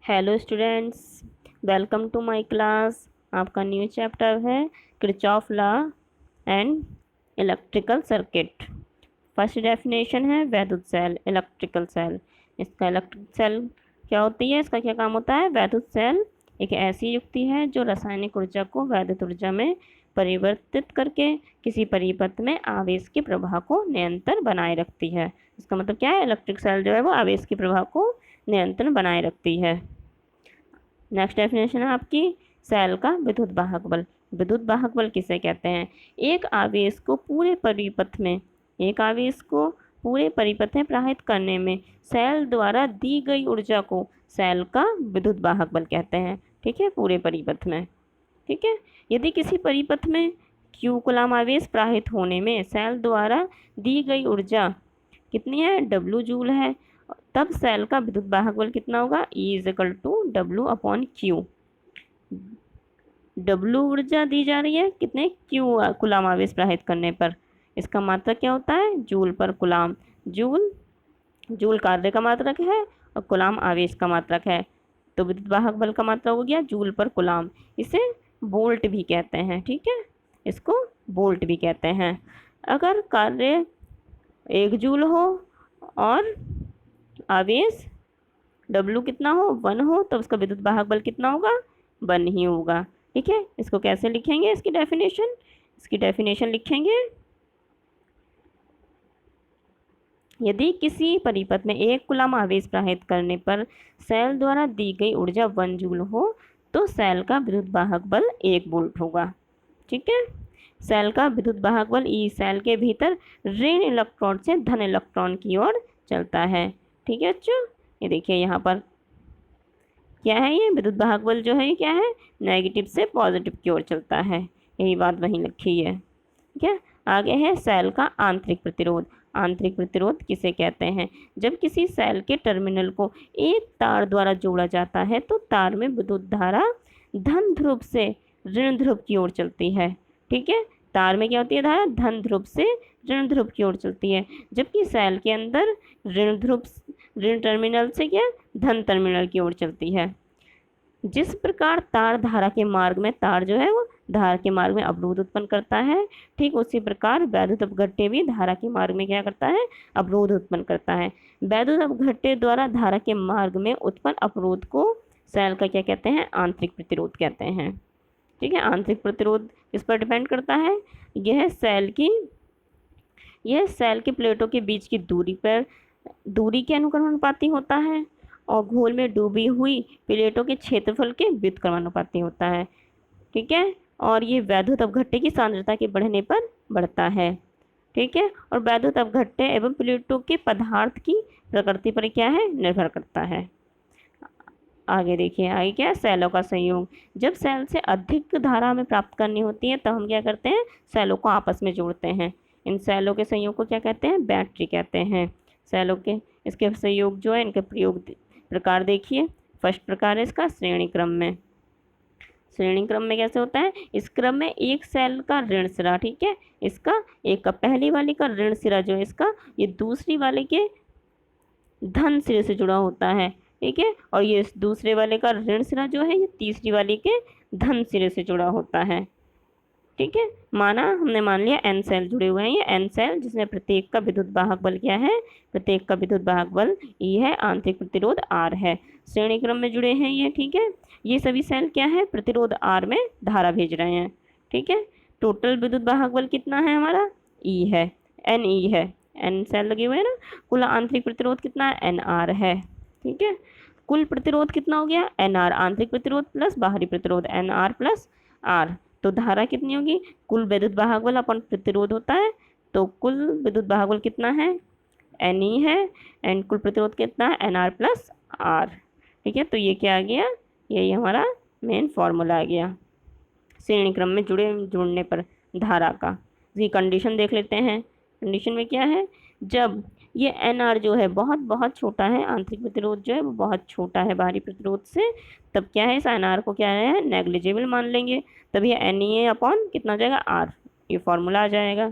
Hello students, welcome to my class. आपका new chapter है Kirchhoff law and electrical circuit. First definition है वैद्युत cell, electrical cell. इसका electric cell क्या होती है, इसका क्या काम होता है। वैद्युत सेल एक ऐसी युक्ति है जो रासायनिक ऊर्जा को वैद्युत ऊर्जा में परिवर्तित करके किसी परिपथ में आवेश के प्रवाह को निरंतर बनाए रखती है। इसका मतलब क्या है, इलेक्ट्रिक सेल जो है वो आवेश के प्रवाह को नियंत्रण बनाए रखती है। नेक्स्ट डेफिनेशन है आपकी सेल का विद्युत वाहक बल। विद्युत वाहक बल किसे कहते हैं। एक आवेश को पूरे परिपथ में प्रवाहित करने में सेल द्वारा दी गई ऊर्जा को सेल का विद्युत वाहक बल कहते हैं। ठीक है, पूरे परिपथ में। ठीक है, यदि किसी परिपथ में Q कूलाम आवेश प्रवाहित होने में सेल द्वारा दी गई ऊर्जा कितनी है, W जूल है, तब सेल का विद्युत वाहक बल कितना होगा, E=W/Q। W ऊर्जा दी जा रही है कितने, Q कूलाम आवेश प्रवाहित करने पर। इसका मात्रक क्या होता है, जूल पर कूलाम। जूल कार्य का मात्रक है और कूलाम आवेश का मात्रक है, तो विद्युत वाहक बल का मात्रक हो गया जूल पर कूलाम। इसे वोल्ट भी कहते हैं। ठीक है, इसको वोल्ट भी कहते हैं। अगर कार्य 1 जूल हो और आवेश W कितना हो, 1 हो, तो उसका विद्युत वाहक बल कितना होगा, 1 ही होगा। ठीक है, इसको कैसे लिखेंगे, इसकी डेफिनेशन लिखेंगे। यदि किसी परिपथ में 1 कूलाम आवेश प्रवाहित करने पर सेल द्वारा दी गई ऊर्जा 1 जूल हो तो सेल का विद्युत वाहक बल 1 वोल्ट होगा। ठीक है, सेल का विद्युत वाहक बल ई सेल के भीतर ऋण इलेक्ट्रॉन से धन इलेक्ट्रॉन की ओर चलता है। ठीक है बच्चों, ये देखिए यहाँ पर क्या है, ये विद्युत वाहक बल जो है ये क्या है, नेगेटिव से पॉजिटिव की ओर चलता है। यही बात वहीं लिखी है। ठीक है, आगे है सेल का आंतरिक प्रतिरोध। आंतरिक प्रतिरोध किसे कहते हैं, जब किसी सेल के टर्मिनल को एक तार द्वारा जोड़ा जाता है तो तार में विद्युत धारा धन ध्रुव से ऋण ध्रुव की ओर चलती है। ठीक है, तार में क्या होती है, धारा धन ध्रुव से ऋण ध्रुव की ओर चलती है, जबकि सेल के अंदर ऋण टर्मिनल से क्या, धन टर्मिनल की ओर चलती है। जिस प्रकार तार धारा के मार्ग में तार जो है वो धारा के मार्ग में अवरोध उत्पन्न करता है, ठीक उसी प्रकार वैद्युत अपघट्य भी धारा के मार्ग में क्या करता है, अवरोध उत्पन्न करता है। वैद्युत अपघट्य द्वारा धारा के मार्ग में उत्पन्न अवरोध को सेल का क्या कहते हैं, आंतरिक प्रतिरोध कहते हैं। ठीक है, आंतरिक प्रतिरोध किस पर डिपेंड करता है, यह सेल के प्लेटों के बीच की दूरी के अनुक्रमानुपाती होता है और घोल में डूबी हुई प्लेटों के क्षेत्रफल के व्युत्क्रमानुपाती होता है। ठीक है, और ये वैद्युत अपघट्य की सांद्रता के बढ़ने पर बढ़ता है। ठीक है, और वैद्युत अपघट्य एवं प्लेटों के पदार्थ की प्रकृति पर क्या है, निर्भर करता है। आगे देखिए, आगे क्या है, सेलों का संयोग। जब सेल से अधिक धारा हमें प्राप्त करनी होती है तब हम क्या करते हैं, सेलों को आपस में जोड़ते हैं। इन सेलों के संयोग को क्या कहते हैं, बैटरी कहते हैं। सेलों के इसके संयोग जो है, इनके प्रकार देखिए। फर्स्ट प्रकार है इसका श्रेणी क्रम में। श्रेणी क्रम में कैसे होता है, इस क्रम में एक सेल का ऋण सिरा, ठीक है, इसका एक का पहली वाली का ऋण सिरा जो है इसका, ये दूसरी वाले के धन सिरे से जुड़ा होता है। ठीक है, और ये दूसरे वाले का ऋण सिरा जो है ये तीसरी वाली के धन सिरे से जुड़ा होता है। ठीक है, हमने मान लिया एन सेल जुड़े हुए हैं, ये एन सेल जिसमें प्रत्येक का विद्युत वाहक बल क्या है, प्रत्येक का विद्युत वाहक बल ई है, आंतरिक प्रतिरोध आर है, श्रेणी क्रम में जुड़े हैं ये। ठीक है, ये सभी सेल क्या है, प्रतिरोध आर में धारा भेज रहे हैं। ठीक है, टोटल विद्युत वाहक बल कितना है हमारा, ई है, एन ई है, एन सेल लगे हुए हैं ना। कुल आंतरिक प्रतिरोध कितना है, एन आर है। ठीक है, कुल प्रतिरोध कितना हो गया, एन आर, आंतरिक प्रतिरोध प्लस बाहरी प्रतिरोध, एन आर प्लस आर। तो धारा कितनी होगी, कुल विद्युत वाहक बल अपन प्रतिरोध होता है, तो कुल विद्युत वाहक बल कितना है, एन ई है, एंड कुल प्रतिरोध कितना है, एन आर प्लस आर। ठीक है, तो ये क्या आ गया, यही हमारा मेन फॉर्मूला आ गया श्रेणी क्रम में जुड़ने पर धारा का। ये कंडीशन देख लेते हैं। कंडीशन में क्या है, जब ये एन आर जो है बहुत बहुत छोटा है, आंतरिक प्रतिरोध जो है वो बहुत छोटा है बाहरी प्रतिरोध से, तब क्या है, इस एन आर को क्या है, नेग्लिजिबल मान लेंगे। तब ये एन ई अपॉन कितना हो जाएगा, आर, ये फॉर्मूला आ जाएगा।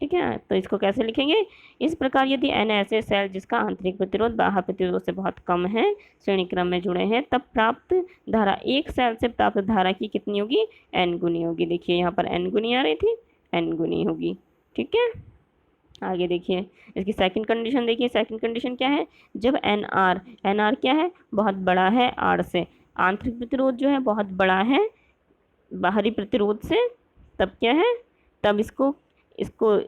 ठीक है, तो इसको कैसे लिखेंगे? इस प्रकार यदि n ऐसे सेल जिसका आंतरिक प्रतिरोध बाह्य प्रतिरोध से बहुत कम है श्रेणी क्रम में जुड़े हैं, तब प्राप्त धारा एक सेल से प्राप्त धारा की कितनी होगी? n गुनी होगी। देखिए यहाँ पर n गुनी आ रही थी, n गुनी होगी। ठीक है, आगे देखिए इसकी सेकंड कंडीशन। देखिए सेकंड कंडीशन क्या है? जब एन आर क्या है? बहुत बड़ा है आर से, आंतरिक प्रतिरोध जो है बहुत बड़ा है बाहरी प्रतिरोध से, तब क्या है? तब इसको इसको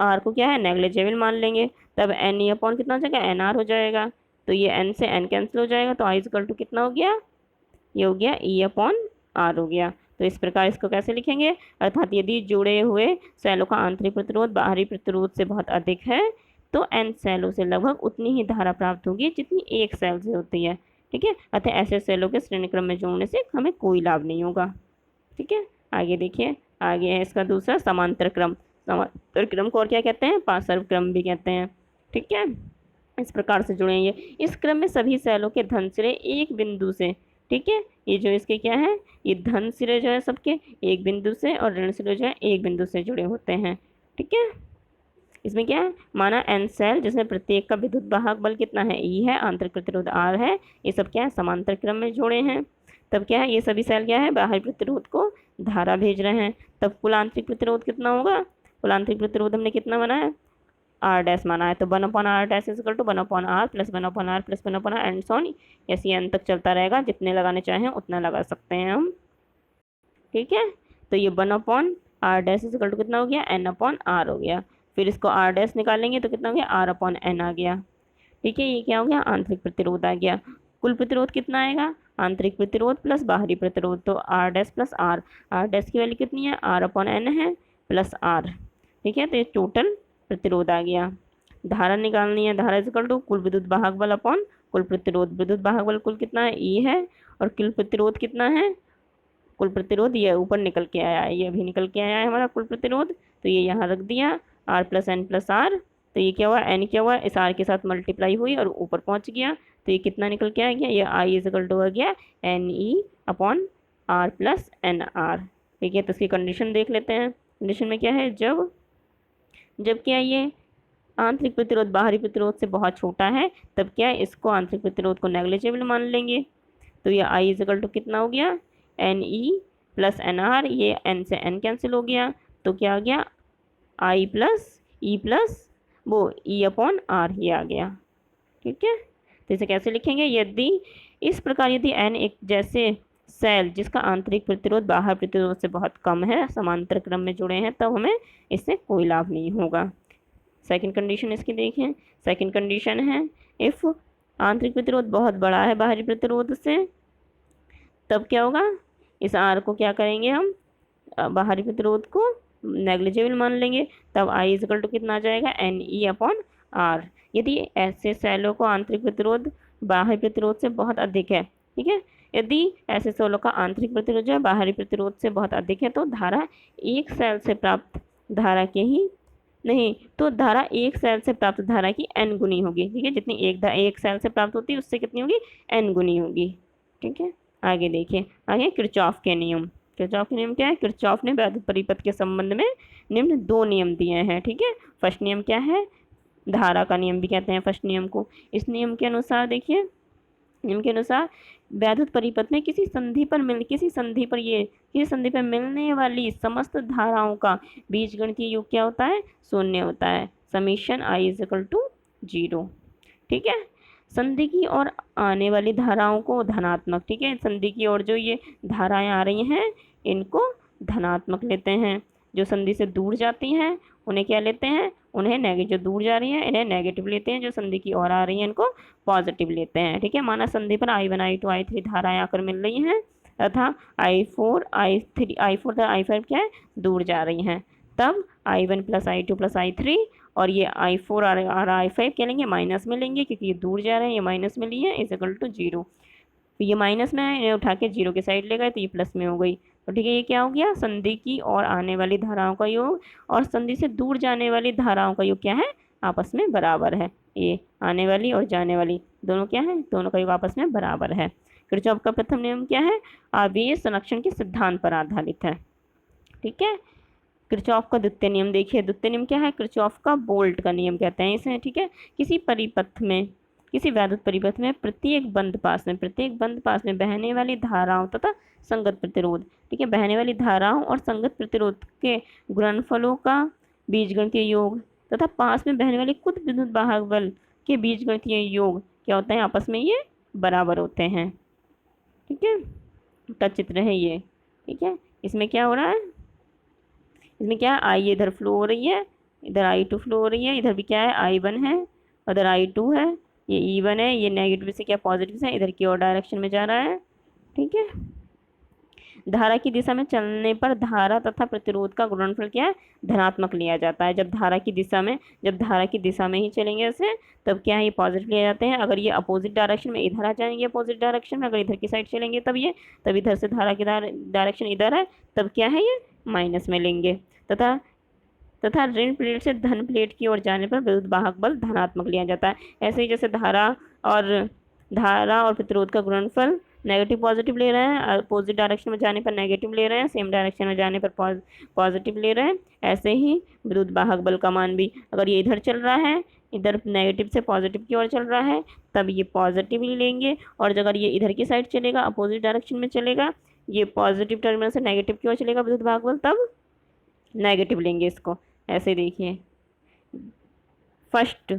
आर को क्या है? नेग्लिजिबल मान लेंगे। तब एन ई अपॉन कितना हो जाएगा? एन आर हो जाएगा। तो ये एन से एन कैंसिल हो जाएगा, तो आई इक्वल टू कितना हो गया? ये हो गया ई अपॉन आर हो गया। तो इस प्रकार इसको कैसे लिखेंगे? अर्थात यदि जुड़े हुए सेलों का आंतरिक प्रतिरोध बाहरी प्रतिरोध से बहुत अधिक है तो एन सेलों से लगभग उतनी ही धारा प्राप्त होगी जितनी एक सेल से होती है। ठीक है, अतः ऐसे सेलों के श्रेणी क्रम में जोड़ने से हमें कोई लाभ नहीं होगा। ठीक है, आगे देखिए, आगे है इसका दूसरा समांतर क्रम। समांतर क्रम को और क्या कहते हैं? पार्श्व क्रम भी कहते हैं। ठीक है, इस प्रकार से जुड़े ये इस क्रम में सभी सेलों के धन सिरे एक बिंदु से, ठीक है, ये जो इसके क्या है, ये धन सिरे जो है सबके एक बिंदु से और ऋण सिरे जो है एक बिंदु से जुड़े होते हैं। ठीक है, इसमें क्या है? माना एन सेल जिसमें प्रत्येक का विद्युत वाहक बल कितना है? ई है, आंतरिक प्रतिरोध आर है, ये सब क्या है? समांतर क्रम में जोड़े हैं। तब क्या है? ये सभी सेल क्या है? बाहरी प्रतिरोध को धारा भेज रहे हैं। तब कुल आंतरिक प्रतिरोध कितना होगा? कुल आंतरिक प्रतिरोध हमने कितना बनाया? आर डैश माना है, तो 1/r dash equal to 1/r plus 1/r plus 1/r and so on, ऐसे एन तक चलता रहेगा। जितने लगाने चाहें उतना लगा सकते हैं हम। ठीक है, तो ये 1/r डैश इक्वल टू कितना हो गया? n/r हो गया। फिर इसको r डैश निकालेंगे तो कितना हो गया? r/n आ गया। ठीक है, ये क्या हो गया? आंतरिक प्रतिरोध आ गया। कुल प्रतिरोध कितना आएगा? आंतरिक प्रतिरोध प्लस बाहरी प्रतिरोध, तो r dash plus r dash की वैल्यू कितनी है? r/n है प्लस r। ठीक है, तो ये टोटल प्रतिरोध आ गया। धारा निकालनी है, धारा इक्वल टू कुल विद्युत वाहक बल अपॉन कुल प्रतिरोध। विद्युत वाहक बल कुल कितना है? ई है, और कुल प्रतिरोध कितना है? कुल प्रतिरोध ये ऊपर निकल के आया है, ये अभी निकल के आया है हमारा कुल प्रतिरोध, तो ये यहाँ रख दिया r plus n plus r. तो ये क्या हुआ? एन क्या हुआ? इस आर के साथ मल्टीप्लाई हुई और ऊपर पहुँच गया, तो ये कितना निकल के आ गया? ये आई इक्वल टू हो गया n e upon r plus n r. ठीक है, तो इसकी कंडीशन देख लेते हैं। कंडीशन में क्या है? जब जब क्या ये आंतरिक प्रतिरोध बाहरी प्रतिरोध से बहुत छोटा है, तब क्या है? इसको आंतरिक प्रतिरोध को नेग्लिजिबल मान लेंगे। तो ये आई इक्वल टू कितना हो गया? N e plus n r, ये एन से एन कैंसिल हो गया, तो क्या आ गया? आई प्लस ई प्लस वो ई अपॉन आर, ये आ गया। ठीक है, तो इसे कैसे लिखेंगे? यदि इस प्रकार यदि एन एक जैसे सेल जिसका आंतरिक प्रतिरोध बाहर प्रतिरोध से बहुत कम है समांतर क्रम में जुड़े हैं, तब हमें इससे कोई लाभ नहीं होगा। सेकंड कंडीशन इसकी देखें। सेकंड कंडीशन है इफ़ आंतरिक प्रतिरोध बहुत बड़ा है बाहरी प्रतिरोध से, तब क्या होगा? इस आर को क्या करेंगे हम? बाहरी प्रतिरोध को नेग्लिजिबल मान लेंगे। तब आई इक्वल टू कितना आ जाएगा? N e upon r. यदि ऐसे सेलों को आंतरिक प्रतिरोध बाहरी प्रतिरोध से बहुत अधिक है, ठीक है, यदि ऐसे सेलों का आंतरिक प्रतिरोध जो है बाहरी प्रतिरोध से बहुत अधिक है, तो धारा एक सेल से प्राप्त धारा के ही नहीं, तो धारा एक सेल से प्राप्त धारा की n गुनी होगी। ठीक है, जितनी एक सेल से प्राप्त होती है उससे कितनी होगी? n गुनी होगी। ठीक है, आगे देखिए, आगे किरचॉफ के नियम। किरचॉफ के नियम क्या है? किरचॉफ ने वैद्युत परिपथ के संबंध में निम्न दो नियम दिए हैं। ठीक है, फर्स्ट नियम क्या है? धारा का नियम भी कहते हैं फर्स्ट नियम को। इस नियम के अनुसार देखिए, नियम के अनुसार वैद्युत परिपथ में किसी संधि पर मिलने वाली समस्त धाराओं का बीजगणितीय योग क्या होता है? शून्य होता है। Summation i is equal to 0। ठीक है, संधि की ओर आने वाली धाराओं को धनात्मक, ठीक है, संधि की ओर जो ये धाराएं आ रही हैं इनको धनात्मक लेते हैं। जो संधि से दूर जाती हैं उन्हें क्या लेते हैं? उन्हें नेगेटिव। जो दूर जा रही हैं इन्हें नेगेटिव लेते हैं, जो संधि की ओर आ रही हैं इनको पॉजिटिव लेते हैं। ठीक है, माना संधि पर I1 I2 I3 धाराएं आकर मिल रही हैं तथा I4 तथा I5 क्या है? दूर जा रही हैं। तब I1 plus I2 plus I3 और ये I4 और I5 क्या लेंगे? माइनस में लेंगे, क्योंकि ये दूर जा रहे हैं, ये माइनस में लिए इज इक्वल टू 0। तो ये माइनस में है, इन्हें उठा के 0 के साइड ले गए तो ये प्लस में हो गई। तो ठीक है, ये क्या हो गया? संधि की ओर आने वाली धाराओं का योग और संधि से दूर जाने वाली धाराओं का योग क्या है? आपस में बराबर है। ये आने वाली और जाने वाली दोनों क्या है? दोनों का योग आपस में बराबर है। किरचॉफ का प्रथम नियम क्या है? आवेश संरक्षण के सिद्धांत पर आधारित है। ठीक है, किरचॉफ का द्वितीय नियम देखिए, द्वितीय नियम क्या है, किरचॉफ का बोल्ट का नियम कहते हैं इसे, ठीक है। किसी परिपथ में, किसी वैद्युत परिपथ में प्रत्येक बंद पास में बहने वाली धाराओं तथा संगत प्रतिरोध, ठीक है, बहने वाली धाराओं और संगत प्रतिरोध के गुणनफलों का बीजगणितीय योग तथा पास में बहने वाले कुछ विद्युत वाहक बल के बीजगणितीय योग क्या होता है, आपस में ये बराबर होते हैं, ठीक है। का चित्र है ये, ठीक है। इसमें क्या हो रहा है, इसमें क्या है, आई इधर फ्लो हो रही है, इधर I2 फ्लो हो रही है, इधर भी क्या है I1 है, उधर I2 है, ये E1 है, ये नेगेटिव से क्या पॉजिटिव से इधर की ओर डायरेक्शन में जा रहा है, ठीक है। धारा की दिशा में चलने पर धारा तथा प्रतिरोध का गुणनफल क्या है, धनात्मक लिया जाता है। जब धारा की दिशा में ही चलेंगे ऐसे, तब क्या है, ये पॉजिटिव लिए जाते हैं। अगर ये अपोजिट डायरेक्शन में इधर आ जाएंगे, अपोजिट डायरेक्शन में, अगर इधर की साइड चलेंगे तब इधर से धारा की डायरेक्शन इधर है, तब क्या है, ये माइनस में लेंगे। तथा तथा ऋण प्लेट से धन प्लेट की ओर जाने पर विद्युत वाहक बल धनात्मक लिया जाता है। ऐसे ही जैसे धारा और प्रतिरोध का गुणनफल नेगेटिव पॉजिटिव ले रहे हैं, अपोजिट डायरेक्शन में जाने पर नेगेटिव ले रहे हैं, सेम डायरेक्शन में जाने पर पॉजिटिव ले रहे हैं, ऐसे ही विद्युत वाहक बल का मान भी, अगर ये इधर चल रहा है, इधर नेगेटिव से पॉजिटिव की ओर चल रहा है, तब ये पॉजिटिव ही लेंगे, और अगर ये इधर की साइड चलेगा, अपोजिट डायरेक्शन में चलेगा, ये पॉजिटिव टर्मिनल से नेगेटिव की ओर चलेगा विद्युत वाहक बल, तब नेगेटिव लेंगे इसको। ऐसे देखिए, फर्स्ट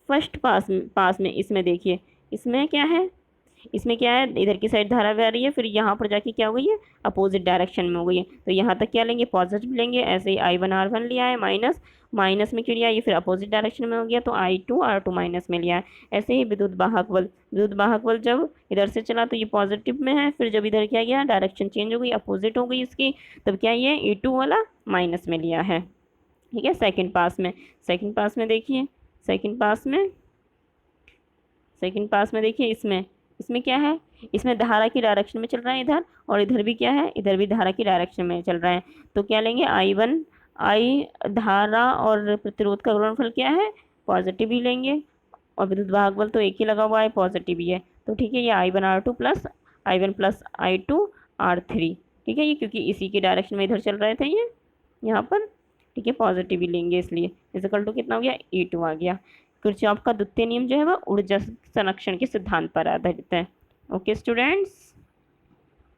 फर्स्ट पास में इसमें देखिए, इसमें क्या है, इधर की साइड धारा बह रही है, फिर यहाँ पर जाके क्या हो गई है, अपोजिट डायरेक्शन में हो गई है, तो यहाँ तक क्या लेंगे, पॉजिटिव लेंगे। ऐसे ही I1 R1 लिया है, माइनस में क्यों लिया, ये फिर अपोजिट डायरेक्शन में हो गया, तो I2 R2 माइनस में लिया है। ऐसे ही विद्युत वाहक बल जब इधर से चला तो ये पॉजिटिव में है, फिर जब इधर क्या गया, डायरेक्शन चेंज हो गई, अपोजिट हो गई इसकी, तब क्या ये E2 वाला माइनस में लिया है, ठीक है। सेकंड पास में देखिए, सेकंड पास में देखिए, इसमें क्या है, इसमें धारा की डायरेक्शन में चल रहा है इधर, और इधर भी क्या है, इधर भी धारा की डायरेक्शन में चल रहा है, तो क्या लेंगे, धारा और प्रतिरोध का गुणनफल क्या है, पॉजिटिव ही लेंगे, और विद्युत वाहक बल तो एक ही लगा हुआ है, पॉजिटिव ही है, तो ठीक है, ये I1 R2 plus I1 plus I2 R3, ठीक है, ये क्योंकि इसी की डायरेक्शन में इधर चल रहे थे ये यहाँ पर, ठीक है, पॉजिटिव ही लेंगे, इसलिए इक्वल टू कितना हो गया, E2 आ गया। किरचॉफ का द्वितीय नियम जो है वह ऊर्जा संरक्षण के सिद्धांत पर आधारित है। Okay students.